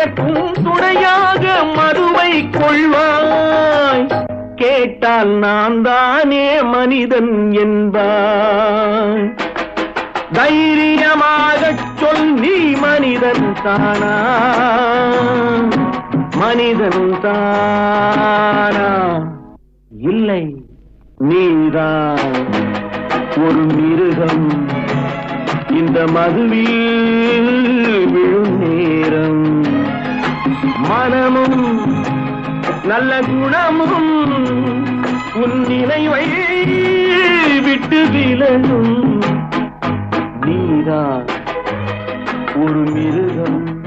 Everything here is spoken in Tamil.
எதற்கும் துணையாக மதுவை கொள்வாய். கேட்டால் நான் தானே மனிதன் என்பாய். தைரியமாகச் சொல், நீ மனிதன் தானா? மனிதன் தானா? இல்லை, நீதான் ஒரு மிருகம். இந்த மதுவில் விழும் நேரம் மனமும் நல்ல குணமும் உன் நினைவை விட்டு விலகும். நீதான் ஒரு மிருகம்.